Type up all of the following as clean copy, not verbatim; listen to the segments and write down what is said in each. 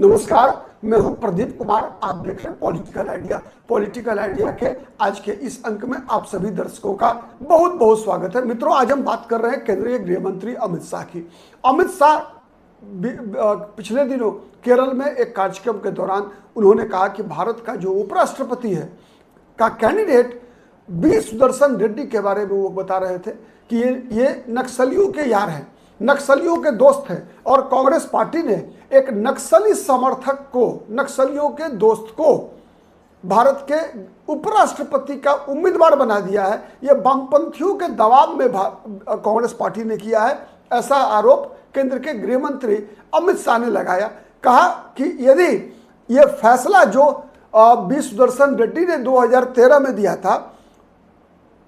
नमस्कार, मैं हूं प्रदीप कुमार। आप देख रहे हैं पॉलिटिकल आइडिया। पॉलिटिकल आइडिया के आज के इस अंक में आप सभी दर्शकों का बहुत बहुत स्वागत है। मित्रों, आज हम बात कर रहे हैं केंद्रीय गृह मंत्री अमित शाह की। अमित शाह पिछले दिनों केरल में एक कार्यक्रम के दौरान उन्होंने कहा कि भारत का जो उपराष्ट्रपति है का कैंडिडेट बी सुदर्शन रेड्डी के बारे में वो बता रहे थे कि ये नक्सलियों के यार हैं, नक्सलियों के दोस्त हैं। और कांग्रेस पार्टी ने एक नक्सली समर्थक को, नक्सलियों के दोस्त को भारत के उपराष्ट्रपति का उम्मीदवार बना दिया है। यह वामपंथियों के दबाव में कांग्रेस पार्टी ने किया है, ऐसा आरोप केंद्र के गृह मंत्री अमित शाह ने लगाया। कहा कि यदि यह फैसला जो बी सुदर्शन रेड्डी ने 2013 में दिया था,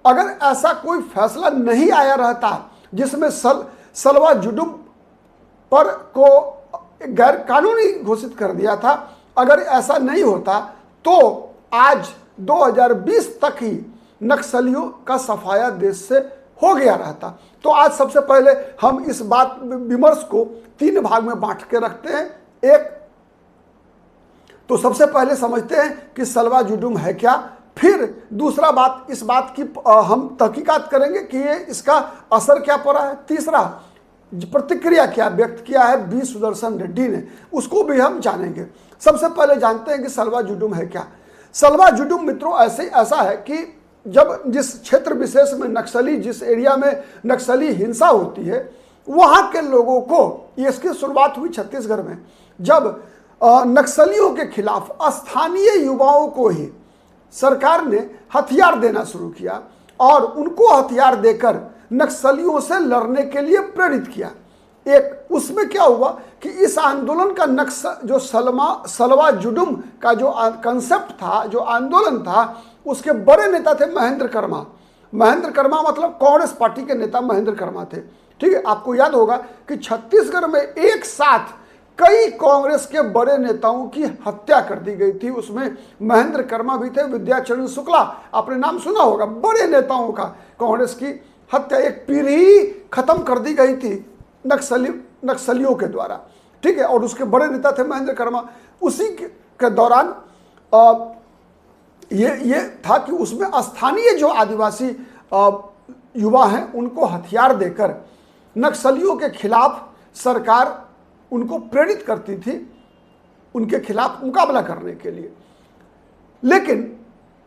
अगर ऐसा कोई फैसला नहीं आया रहता जिसमें सलवा जुडुम पर को गैर कानूनी घोषित कर दिया था, अगर ऐसा नहीं होता तो आज 2020 तक ही नक्सलियों का सफाया देश से हो गया रहता। तो आज सबसे पहले हम इस बात विमर्श को 3 भाग में बांट के रखते हैं। एक तो सबसे पहले समझते हैं कि सलवा जुडुम है क्या, फिर दूसरा बात, इस बात की हम तहकीकात करेंगे कि ये इसका असर क्या पड़ा है। तीसरा, प्रतिक्रिया क्या व्यक्त किया है बी सुदर्शन रेड्डी ने, उसको भी हम जानेंगे। सबसे पहले जानते हैं कि सलवा जुडुम है क्या। सलवा जुडुम मित्रों ऐसा है कि जब जिस क्षेत्र विशेष में नक्सली, जिस एरिया में नक्सली हिंसा होती है, वहाँ के लोगों को, इसकी शुरुआत हुई छत्तीसगढ़ में, जब नक्सलियों के खिलाफ स्थानीय युवाओं को ही सरकार ने हथियार देना शुरू किया और उनको हथियार देकर नक्सलियों से लड़ने के लिए प्रेरित किया। एक उसमें क्या हुआ कि इस आंदोलन का जो सलवा जुडुम का जो कंसेप्ट था, जो आंदोलन था, उसके बड़े नेता थे महेंद्र कर्मा। महेंद्र कर्मा मतलब कांग्रेस पार्टी के नेता महेंद्र कर्मा थे। ठीक है, आपको याद होगा कि छत्तीसगढ़ में एक साथ कई कांग्रेस के बड़े नेताओं की हत्या कर दी गई थी। उसमें महेंद्र कर्मा भी थे, विद्याचरण शुक्ला, आपने नाम सुना होगा। बड़े नेताओं का कांग्रेस की हत्या, एक पीढ़ी खत्म कर दी गई थी नक्सलियों के द्वारा। ठीक है, और उसके बड़े नेता थे महेंद्र कर्मा। उसी के दौरान ये था कि उसमें स्थानीय जो आदिवासी युवा हैं उनको हथियार देकर नक्सलियों के खिलाफ सरकार उनको प्रेरित करती थी उनके खिलाफ मुकाबला करने के लिए। लेकिन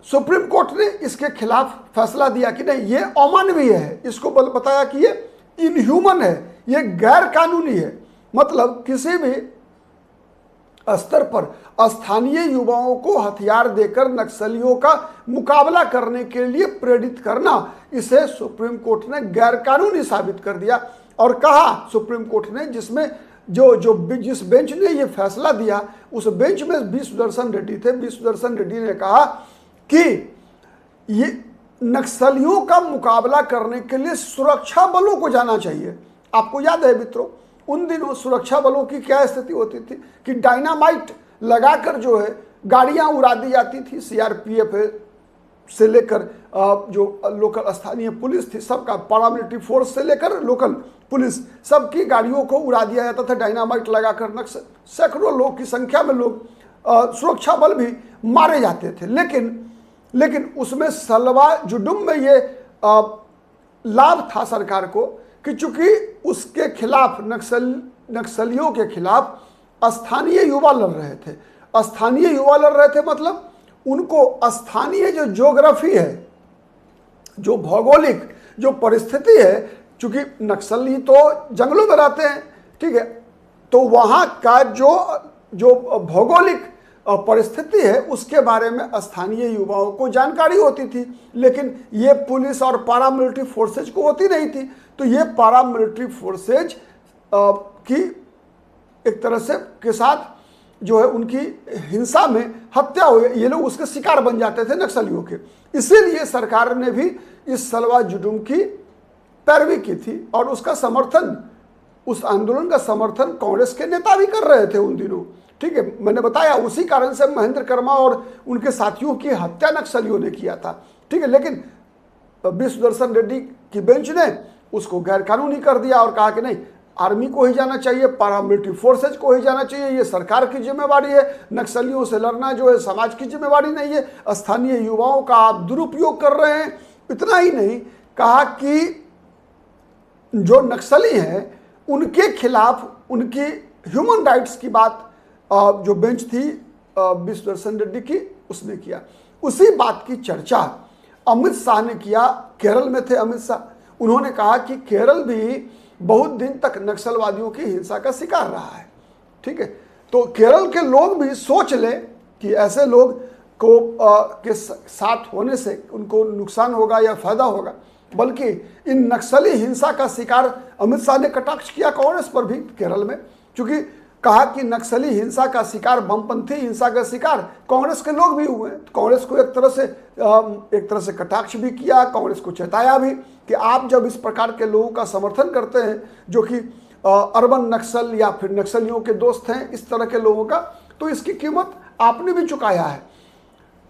सुप्रीम कोर्ट ने इसके खिलाफ फैसला दिया कि नहीं, ये अमानवीय है। इसको बताया कि ये इनह्यूमन है, ये गैर कानूनी है। मतलब किसी भी स्तर पर स्थानीय युवाओं को हथियार देकर नक्सलियों का मुकाबला करने के लिए प्रेरित करना, इसे सुप्रीम कोर्ट ने गैर कानूनी साबित कर दिया। और कहा सुप्रीम कोर्ट ने, जिसमें जिस बेंच ने ये फैसला दिया, उस बेंच में बी सुदर्शन रेड्डी थे। बी सुदर्शन रेड्डी ने कहा कि ये नक्सलियों का मुकाबला करने के लिए सुरक्षा बलों को जाना चाहिए। आपको याद है मित्रों, उन दिनों सुरक्षा बलों की क्या स्थिति होती थी कि डायनामाइट लगाकर जो है गाड़ियां उड़ा दी जाती थी। सीआरपीएफ से लेकर जो लोकल स्थानीय पुलिस थी, सबका, पैरामिलिट्री फोर्स से लेकर लोकल पुलिस, सबकी गाड़ियों को उड़ा दिया जाता था डायनामाइट लगाकर। सैकड़ों लोग की संख्या में लोग, सुरक्षा बल भी मारे जाते थे। लेकिन उसमें सलवा जुडुम में ये लाभ था सरकार को कि चूंकि उसके खिलाफ, नक्सलियों के खिलाफ स्थानीय युवा लड़ रहे थे। स्थानीय युवा लड़ रहे थे मतलब उनको स्थानीय जो ज्योग्राफी है, जो भौगोलिक जो परिस्थिति है, चूंकि नक्सली तो जंगलों में रहते हैं, ठीक है, तो वहाँ का जो भौगोलिक परिस्थिति है उसके बारे में स्थानीय युवाओं को जानकारी होती थी। लेकिन ये पुलिस और पैरामिलिट्री फोर्सेज को होती नहीं थी। तो ये पैरामिलिट्री फोर्सेज की एक तरह से के साथ जो है उनकी हिंसा में हत्या हुई, ये लोग उसके शिकार बन जाते थे नक्सलियों के। इसीलिए सरकार ने भी इस सलवा जुडुम की पैरवी की थी और उसका समर्थन, उस आंदोलन का समर्थन कांग्रेस के नेता भी कर रहे थे उन दिनों। ठीक है, मैंने बताया उसी कारण से महेंद्र कर्मा और उनके साथियों की हत्या नक्सलियों ने किया था। ठीक है, लेकिन बी सुदर्शन रेड्डी की बेंच ने उसको गैर कानूनी कर दिया और कहा कि नहीं, आर्मी को ही जाना चाहिए, पैरामिलिट्री फोर्सेज को ही जाना चाहिए, ये सरकार की जिम्मेवारी है। नक्सलियों से लड़ना जो है समाज की जिम्मेवारी नहीं है। स्थानीय युवाओं का आप दुरुपयोग कर रहे हैं। इतना ही नहीं, कहा कि जो नक्सली हैं उनके खिलाफ उनकी ह्यूमन राइट्स की बात जो बेंच थी विश्वदर्शन रेड्डी की, उसने किया। उसी बात की चर्चा अमित शाह ने किया। केरल में थे अमित शाह, उन्होंने कहा कि केरल भी बहुत दिन तक नक्सलवादियों की हिंसा का शिकार रहा है। ठीक है, तो केरल के लोग भी सोच लें कि ऐसे लोग को के साथ होने से उनको नुकसान होगा या फायदा होगा। बल्कि इन नक्सली हिंसा का शिकार अमित शाह ने कटाक्ष किया कांग्रेस पर भी केरल में, क्योंकि कहा कि नक्सली हिंसा का शिकार, वामपंथी हिंसा का शिकार कांग्रेस के लोग भी हुए हैं। तो कांग्रेस को एक तरह से कटाक्ष भी किया, कांग्रेस को चेताया भी कि आप जब इस प्रकार के लोगों का समर्थन करते हैं जो कि अर्बन नक्सल या फिर नक्सलियों के दोस्त हैं, इस तरह के लोगों का, तो इसकी कीमत आपने भी चुकाया है।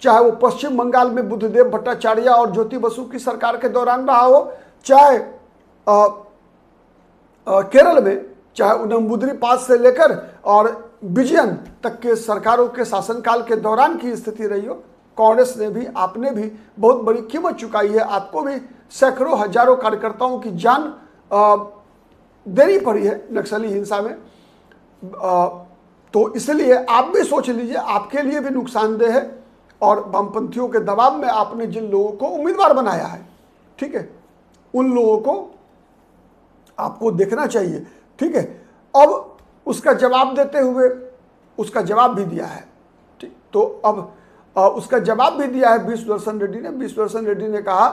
चाहे वो पश्चिम बंगाल में बुद्धदेव भट्टाचार्य और ज्योति बसु की सरकार के दौरान रहा हो, चाहे केरल में, चाहे नंबूदिरी से लेकर और विजयन तक के सरकारों के शासनकाल के दौरान की स्थिति रही हो, कांग्रेस ने भी, आपने भी बहुत बड़ी कीमत चुकाई है। आपको भी सैकड़ों हजारों कार्यकर्ताओं की जान देनी पड़ी है नक्सली हिंसा में। तो इसलिए आप भी सोच लीजिए, आपके लिए भी नुकसानदेह है। और वामपंथियों के दबाव में आपने जिन लोगों को उम्मीदवार बनाया है, ठीक है, उन लोगों को आपको देखना चाहिए। ठीक है, अब उसका जवाब देते हुए उसका जवाब भी दिया है। ठीक, तो अब उसका जवाब भी दिया है विश्वदर्शन रेड्डी ने। विश्वदर्शन रेड्डी ने कहा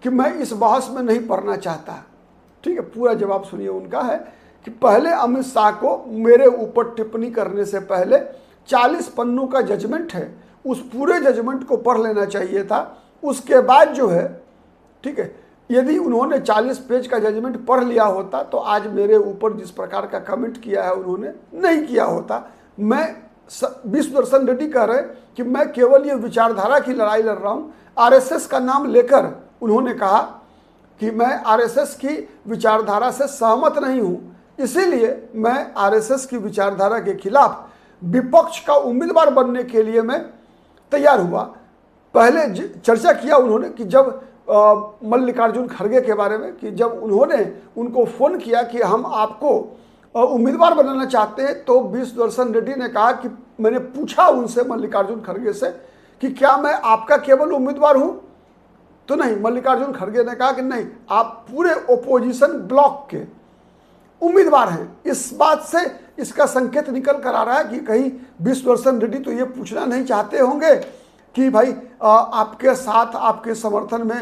कि मैं इस बहस में नहीं पढ़ना चाहता। ठीक है, पूरा जवाब सुनिए उनका है कि पहले अमित शाह को मेरे ऊपर टिप्पणी करने से पहले 40 पन्नों का जजमेंट है, उस पूरे जजमेंट को पढ़ लेना चाहिए था। उसके बाद जो है, ठीक है, यदि उन्होंने 40 पेज का जजमेंट पढ़ लिया होता तो आज मेरे ऊपर जिस प्रकार का कमेंट किया है उन्होंने नहीं किया होता। मैं विश्वदर्शन रेड्डी कह रहे कि मैं केवल ये विचारधारा की लड़ाई लड़ रहा हूँ। आरएसएस का नाम लेकर उन्होंने कहा कि मैं आरएसएस की विचारधारा से सहमत नहीं हूँ, इसीलिए मैं आरएसएस की विचारधारा के खिलाफ विपक्ष का उम्मीदवार बनने के लिए मैं तैयार हुआ। पहले चर्चा किया उन्होंने कि जब मल्लिकार्जुन खड़गे के बारे में, कि जब उन्होंने उनको फ़ोन किया कि हम आपको उम्मीदवार बनाना चाहते हैं, तो विश्वदर्शन रेड्डी ने कहा कि मैंने पूछा उनसे, मल्लिकार्जुन खड़गे से, कि क्या मैं आपका केवल उम्मीदवार हूं? तो नहीं, मल्लिकार्जुन खड़गे ने कहा कि नहीं, आप पूरे ओपोजिशन ब्लॉक के उम्मीदवार हैं। इस बात से इसका संकेत निकल कर आ रहा है कि कहीं विश्वदर्शन रेड्डी तो ये पूछना नहीं चाहते होंगे कि भाई आपके साथ, आपके समर्थन में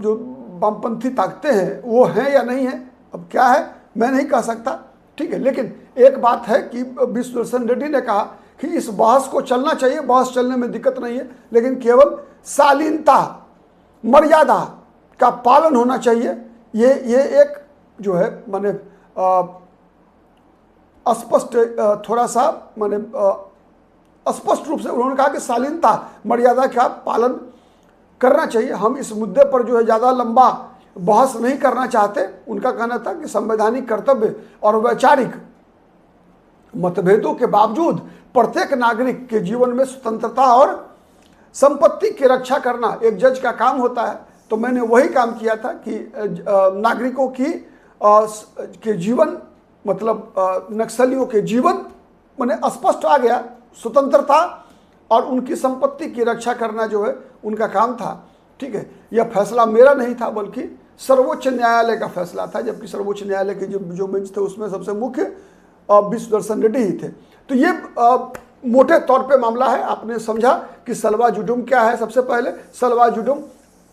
जो वामपंथी ताकतें हैं वो हैं या नहीं है। अब क्या है मैं नहीं कह सकता, ठीक है, लेकिन एक बात है कि विश्वदर्शन रेड्डी ने कहा कि इस बहस को चलना चाहिए, बहस चलने में दिक्कत नहीं है, लेकिन केवल शालीनता, मर्यादा का पालन होना चाहिए। ये एक जो है माने स्पष्ट, थोड़ा सा माने स्पष्ट रूप से उन्होंने कहा कि शालीनता, मर्यादा का पालन करना चाहिए। हम इस मुद्दे पर जो है ज़्यादा लंबा बहस नहीं करना चाहते। उनका कहना था कि संवैधानिक कर्तव्य और वैचारिक मतभेदों के बावजूद प्रत्येक नागरिक के जीवन में स्वतंत्रता और संपत्ति की रक्षा करना एक जज का काम होता है। तो मैंने वही काम किया था कि नागरिकों के जीवन, मतलब नक्सलियों के जीवन मैंने स्पष्ट आ गया, स्वतंत्रता और उनकी संपत्ति की रक्षा करना जो है उनका काम था। ठीक है, यह फैसला मेरा नहीं था बल्कि सर्वोच्च न्यायालय का फैसला था, जबकि सर्वोच्च न्यायालय के जो बेंच थे उसमें सबसे मुख्य विश्वदर्शन रेड्डी ही थे। तो ये मोटे तौर पे मामला है। आपने समझा कि सलवा जुडुम क्या है। सबसे पहले सलवा जुडुम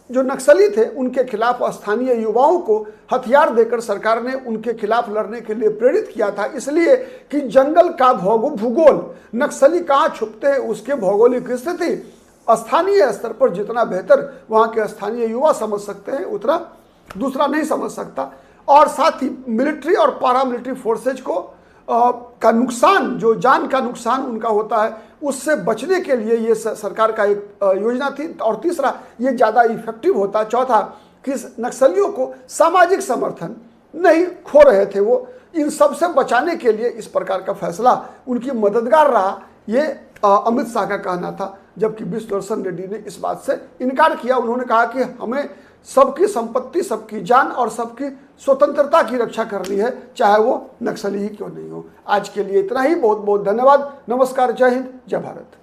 जो नक्सली थे उनके खिलाफ स्थानीय युवाओं को हथियार देकर सरकार ने उनके खिलाफ लड़ने के लिए प्रेरित किया था, इसलिए कि जंगल का भूगोल, नक्सली कहाँ छुपते हैं उसके भौगोलिक स्थिति स्थानीय स्तर पर जितना बेहतर वहाँ के स्थानीय युवा समझ सकते हैं उतना दूसरा नहीं समझ सकता। और साथ ही मिलिट्री और पैरामिलिट्री फोर्सेज को का नुकसान, जो जान का नुकसान उनका होता है, उससे बचने के लिए ये सरकार का एक योजना थी। और तीसरा, ये ज़्यादा इफेक्टिव होता। चौथा, कि नक्सलियों को सामाजिक समर्थन नहीं खो रहे थे वो, इन सब से बचाने के लिए इस प्रकार का फैसला उनकी मददगार रहा, ये अमित शाह का कहना था। जबकि विष्णुदर्शन रेड्डी ने इस बात से इनकार किया। उन्होंने कहा कि हमें सबकी संपत्ति, सबकी जान और सबकी स्वतंत्रता की रक्षा करनी है, चाहे वो नक्सली ही क्यों नहीं हो। आज के लिए इतना ही। बहुत बहुत धन्यवाद। नमस्कार। जय हिंद, जय भारत।